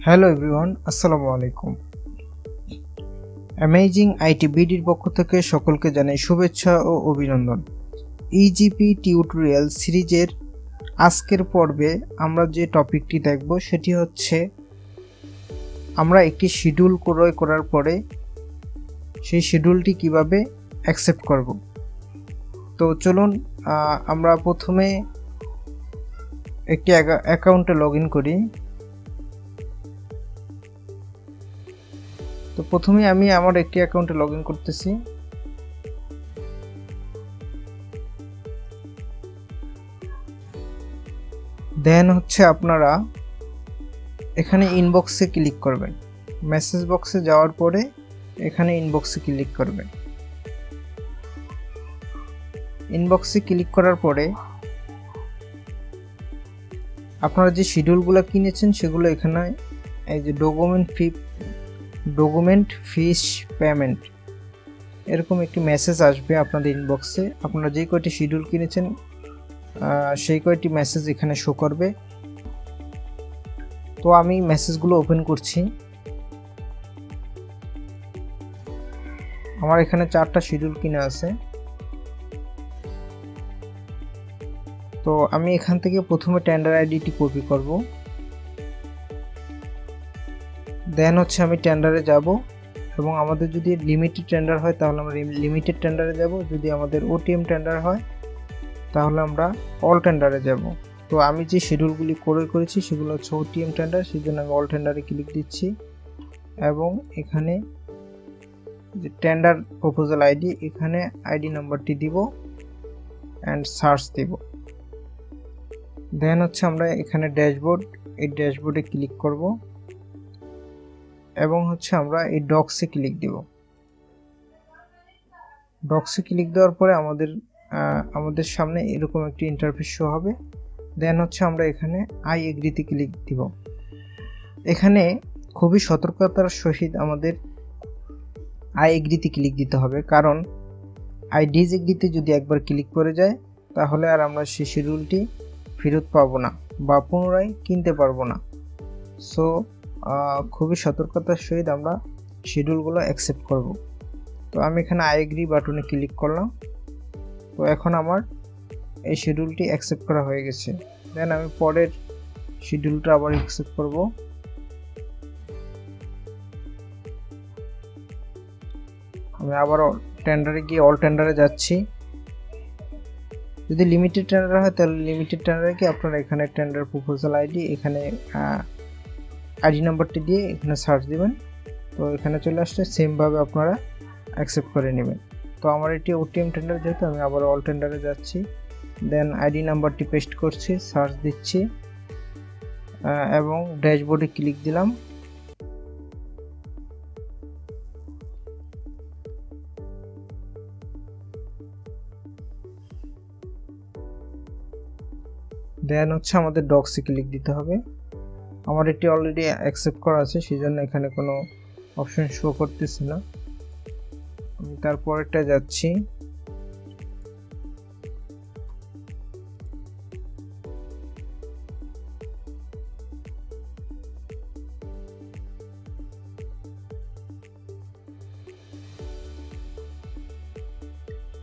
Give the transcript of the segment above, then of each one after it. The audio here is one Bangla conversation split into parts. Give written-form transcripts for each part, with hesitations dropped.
হ্যালো এভরিওয়ান, আসসালামু আলাইকুম। অ্যামেজিং আইটি বিডির পক্ষ থেকে সকলকে জানাই শুভেচ্ছা ও অভিনন্দন। ইজিপি টিউটোরিয়াল সিরিজের আজকের পর্বে আমরা যে টপিকটি দেখব সেটি হচ্ছে আমরা একটি শিডিউল ক্রয় করার পরে সেই শিডিউলটি কিভাবে অ্যাকসেপ্ট করব। তো চলুন আমরা প্রথমে একটি অ্যাকাউন্টে লগ ইন করি। তো প্রথমে আমি আমার একটি অ্যাকাউন্টে লগ ইন করতেছি। দেন হচ্ছে আপনারা এখানে ইনবক্সে ক্লিক করবেন। মেসেজ বক্সে যাওয়ার পরে এখানে ইনবক্সে ক্লিক করবেন। ইনবক্সে ক্লিক করার পরে আপনারা যে শিডিউলগুলো কিনেছেন সেগুলো এখানে এই যে ডকুমেন্ট ফিস পেমেন্ট এরকম একটি মেসেজ আসবে আপনাদের ইনবক্সে। আপনারা যে কয়টি শিডিউল কিনেছেন সেই কয়টি মেসেজ এখানে শো করবে। তো আমি মেসেজগুলো ওপেন করছি। আমার এখানে 4টা শিডিউল কিনা আছে। তো আমি এখান থেকে প্রথমে টেন্ডার আইডিটি কপি করব। দেন হচ্ছে আমি টেন্ডারে যাব এবং আমাদের যদি লিমিটেড টেন্ডার হয় তাহলে আমরা লিমিটেড টেন্ডারে যাব। যদি আমাদের ওটিএম টেন্ডার হয় তাহলে আমরা অল টেন্ডারে যাব। তো আমি যে শিডিউলগুলি ক্রয় করেছি সেগুলো হচ্ছে ওটিএম টেন্ডার, সেই জন্য আমি অল টেন্ডারে ক্লিক দিচ্ছি এবং এখানে যে টেন্ডার প্রপোজাল আইডি এখানে আইডি নাম্বারটি দিব অ্যান্ড সার্চ দিব। দেন হচ্ছে আমরা এখানে ড্যাশবোর্ড, এই ড্যাশবোর্ডে ক্লিক করব এবং হচ্ছে আমরা এই ডক্সে ক্লিক দিব। ডক্সে ক্লিক দেওয়ার পরে আমাদের সামনে এরকম একটি ইন্টারফেস শো হবে। দেন হচ্ছে আমরা এখানে আই এগ্রিতে ক্লিক দিব। এখানে খুবই সতর্কতার সহিত আমাদের আই এগ্রিতে ক্লিক দিতে হবে, কারণ আই ডিসএগ্রিতে যদি একবার ক্লিক করে যায় তাহলে আর আমরা সেই শিডিউলটি ফেরত পাবো না বা পুনরায় কিনতে পারবো না। সো খুবই সতর্কতার সহিত আমরা শিডিউলগুলো অ্যাকসেপ্ট করব। তো আমি এখানে আই এগ্রি বাটনে ক্লিক করলাম। তো এখন আমার এই শিডিউলটি অ্যাকসেপ্ট করা হয়ে গেছে। দেন আমি পরের শিডিউলটা আবার অ্যাকসেপ্ট করব। আমি আবার টেন্ডারে গিয়ে অল টেন্ডারে যাচ্ছি। যদি লিমিটেড টেন্ডার হয় তাহলে লিমিটেড টেন্ডারে গিয়ে আপনারা এখানে টেন্ডার প্রপোজাল আইডি এখানে আইডি নাম্বারটি দিয়ে এখানে সার্চ দিবেন। তো এখানে চলে আসছে, সেমভাবে আপনারা অ্যাকসেপ্ট করে নেবেন। তো আমার এটি ওটিএম টেন্ডার যেহেতু আমি আবার অল টেন্ডারে যাচ্ছি। দেন আইডি নাম্বারটি পেস্ট করছি, সার্চ দিচ্ছি এবং ড্যাশবোর্ডে ক্লিক দিলাম। দেন হচ্ছে আমাদের ডক্সে ক্লিক দিতে হবে। আমার এটি অলরেডি অ্যাকসেপ্ট করা আছে, সেই জন্য এখানে কোনো অপশন শো করতেছে না। আমি তারপরেরটা যাচ্ছি।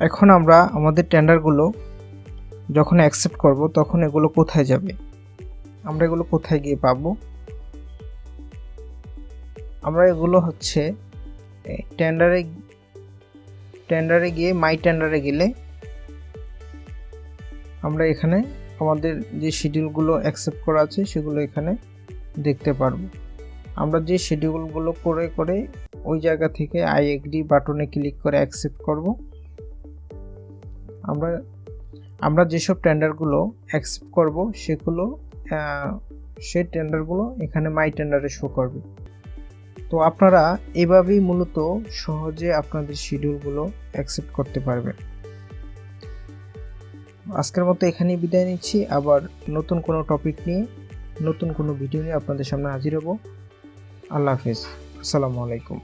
এখন আমরা আমাদের টেন্ডারগুলো যখন অ্যাকসেপ্ট করব তখন এগুলো কোথায় যাবে, আমরা এগুলো কোথায় গিয়ে পাবো? আমরা এগুলো হচ্ছে টেন্ডারে গিয়ে মাই টেন্ডারে গেলে আমরা এখানে আমাদের যে শিডিউলগুলো অ্যাকসেপ্ট করা আছে সেগুলো এখানে দেখতে পারবো। আমরা যে শিডিউলগুলো করে ওই জায়গা থেকে আই এগ্রি বাটনে ক্লিক করে অ্যাকসেপ্ট করব। আমরা যেসব টেন্ডারগুলো অ্যাকসেপ্ট করব সেই টেন্ডারগুলো এখানে মাই টেন্ডারে শো করবে। তো আপনারা এভাবেই মূলত সহজে আপনাদের শিডিউলগুলো অ্যাকসেপ্ট করতে পারবেন। আজকের মতো এখানেই বিদায় নিচ্ছি। আবার নতুন কোনো টপিক নিয়ে নতুন কোনো ভিডিও নিয়ে আপনাদের সামনে হাজির হব। আল্লাহ হাফেজ, আসসালামু আলাইকুম।